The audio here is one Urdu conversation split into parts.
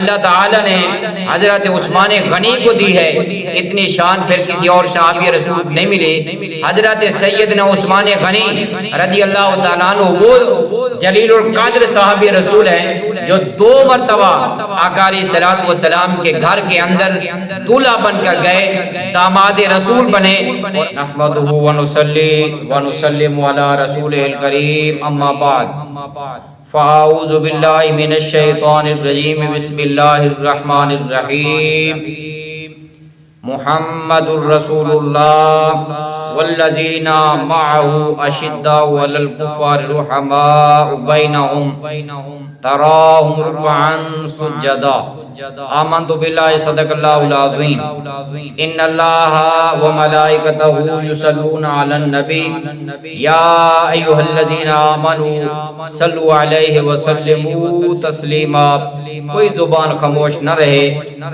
اللہ تعالیٰ نے حضرت عثمان غنی کو دی ہے، اتنی شان پھر کسی اور صحابی رسول نہیں ملے۔ حضرت سیدنا عثمان غنی رضی اللہ تعالیٰ عنہ وہ جلیل القدر صحابی رسول ہیں جو 2 مرتبہ آقا علیہ الصلوۃ والسلام کے گھر کے اندر دولہا بن کر گئے، داماد رسول بنے۔ نحمدہ ونصلی ونسلم علی رسولہ الکریم، اما بعد فاعوذ باللہ من الشیطان الرجیم، بسم اللہ الرحمن الرحیم۔ محمد الرسول اللہ والذین معه اشداء علی الکفار رحماء بینہم تراہم رکعا سجدا۔ آمنت باللہ صدق اللہ العظیم۔ ان اللہ وملائکتہ یصلون علی النبی یا ایھا الذین آمنوا صلوا علیہ وسلموا تسلیما۔ کوئی زبان خاموش نہ رہے،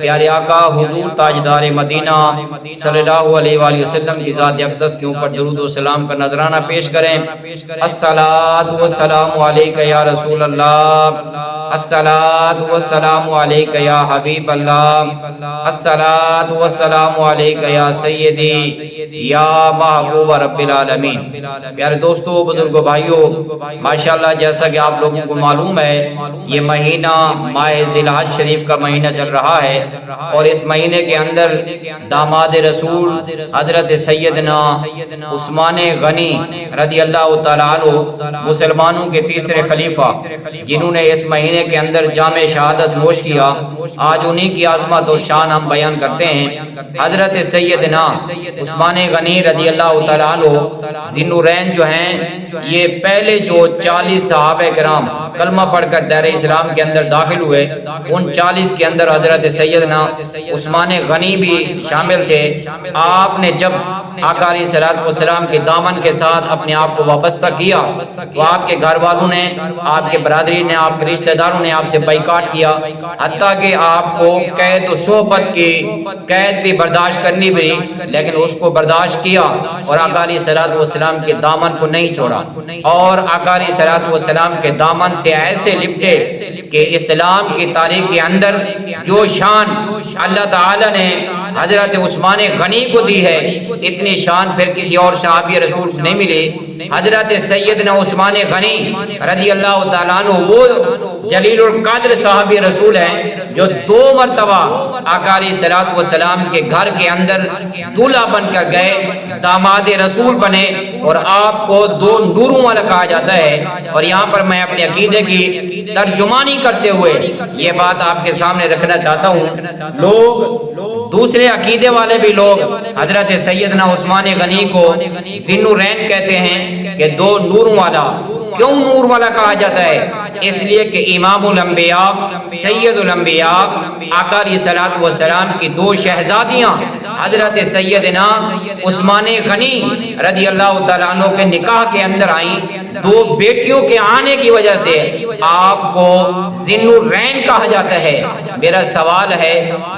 پیارے آقا حضور تاجدار مدینہ صلی اللہ علیہ وآلہ وسلم کی ذات اقدس کے اوپر درود و سلام کا نذرانہ پیش کریں۔ الصلاۃ والسلام علیک یا رسول اللہ، الصلاۃ والسلام علیک یا حبیب اللہ، الصلاۃ والسلام علیک یا سیدی یا محبوب رب العالمین۔ پیارے دوستو، بزرگو، بھائیو، ماشاءاللہ جیسا کہ آپ لوگوں کو معلوم ہے یہ مہینہ ماہ ذی الحج شریف کا مہینہ چل رہا ہے، اور اس مہینے کے اندر داماد رسول حضرت سیدنا عثمان غنی رضی اللہ تعالیٰ عنہ مسلمانوں کے تیسرے خلیفہ، جنہوں نے اس مہینے کے اندر جام شہادت نوش کیا، آج انہی کی عظمت اور شان ہم بیان کرتے ہیں۔ حضرت سیدنا عثمان غنی رضی اللہ تعالیٰ عنہ ذی النورین جو ہیں، یہ پہلے جو 40 صحابہ کرام کلمہ پڑھ کر دائرہ اسلام کے اندر داخل ہوئے، ان 40 کے اندر حضرت سیدنا عثمان غنی بھی شامل تھے۔ آپ نے جب آقا علیہ الصلوۃ والسلام کے دامن کے ساتھ اپنے آپ کو وابستہ کیا تو آپ کے گھر والوں نے، آپ کے برادری نے، آپ کے رشتہ داروں نے آپ سے بائیکاٹ کیا، حتیٰ کہ آپ کو قید و صحبت کی قید بھی برداشت کرنی پڑی، لیکن اس کو برداشت کیا اور آقا علیہ الصلوۃ والسلام کے دامن کو نہیں چھوڑا، اور آقا علیہ الصلوۃ والسلام کے دامن سے ایسے لپٹے کہ اسلام کی تاریخ کے اندر جو شان اللہ تعالیٰ نے حضرت عثمان غنی کو دی ہے، اتنی شان پھر کسی اور صحابی رسول نہیں ملی۔ حضرت سیدنا عثمان غنی رضی اللہ تعالیٰ عنہ وہ جلیل القدر صحابی رسول ہیں جو 2 مرتبہ آقا علیہ الصلوۃ والسلام کے گھر کے اندر دولہا بن کر گئے، داماد رسول بنے، اور آپ کو 2 نوروں والا کہا جاتا ہے۔ اور یہاں پر میں اپنے عقیدے کی ترجمانی کرتے ہوئے یہ بات آپ کے سامنے رکھنا چاہتا ہوں، لوگ دوسرے عقیدے والے بھی لوگ حضرت سیدنا عثمان غنی کو ذی النورین کہتے ہیں کہ 2 نوروں والا۔ کیوں نور والا کہا جاتا ہے؟ اس لیے کہ امام الانبیاء سید الانبیاء آقا علیہ الصلوۃ والسلام کی 2 شہزادیاں حضرت سیدنا عثمان غنی رضی اللہ تعالیٰ عنہ کے نکاح کے اندر آئیں۔ 2 بیٹیوں کے آنے کی وجہ سے آپ کو ذی النورین کہا جاتا ہے۔ میرا سوال ہے،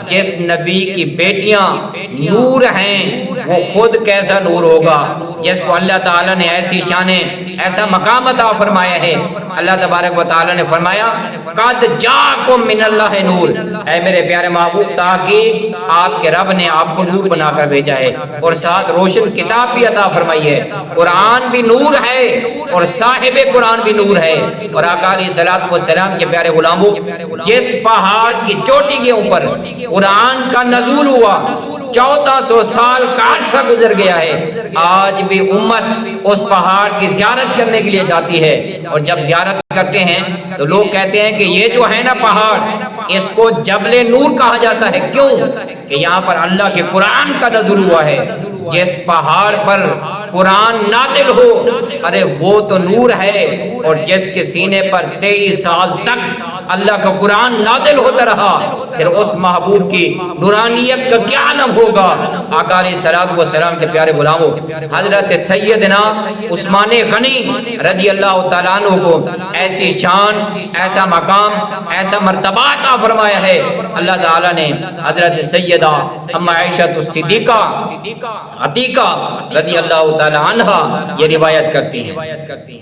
جس نبی کی بیٹیاں نور ہیں وہ خود کیسا نور ہوگا، جس کو اللہ تعالیٰ نے ایسی شانیں، ایسا مقام عطا فرمایا ہے۔ اللہ تبارک و تعالیٰ نے فرمایا قد جاءکم من اللہ نور، اے میرے پیارے محبوب، تاکہ آپ کے رب نے آپ کو نور بنا کر بھیجا ہے، اور ساتھ روشن کتاب بھی عطا فرمائی ہے۔ قرآن بھی نور ہے اور صاحب قرآن بھی نور ہے۔ اور آقا علیہ الصلوۃ والسلام کے پیارے غلاموں، جس پہاڑ کی چوٹی کے اوپر قرآن کا نزول ہوا، 1400 سال کا عرصہ گزر گیا ہے، آج بھی امت اس پہاڑ کی زیارت کرنے کے لیے جاتی ہے، اور جب زیارت کرتے ہیں تو لوگ کہتے ہیں کہ یہ جو ہے نا پہاڑ، اس کو جبل نور کہا جاتا ہے۔ کیوں؟ کہ یہاں پر اللہ کے قرآن کا نزول ہوا ہے۔ جس پہاڑ پر قرآن نازل ہو، ارے وہ تو نور ہے، اور جس کے سینے پر 23 سال تک اللہ کا قرآن نازل ہوتا رہا، پھر اس محبوب کی نورانیت کا کیا عالم ہوگا۔ آقا علیہ الصلوۃ والسلام کے پیارے غلاموں، حضرت سیدنا عثمان غنی رضی اللہ تعالیٰ عنہ کو ایسی شان، ایسا مقام، ایسا مرتبہ عطا فرمایا ہے۔ اللہ تعالیٰ نے حضرت سیدہ ام عائشہ الصدیقہ عتیقہ رضی اللہ تعالیٰ عنہ یہ روایت کرتی ہیں۔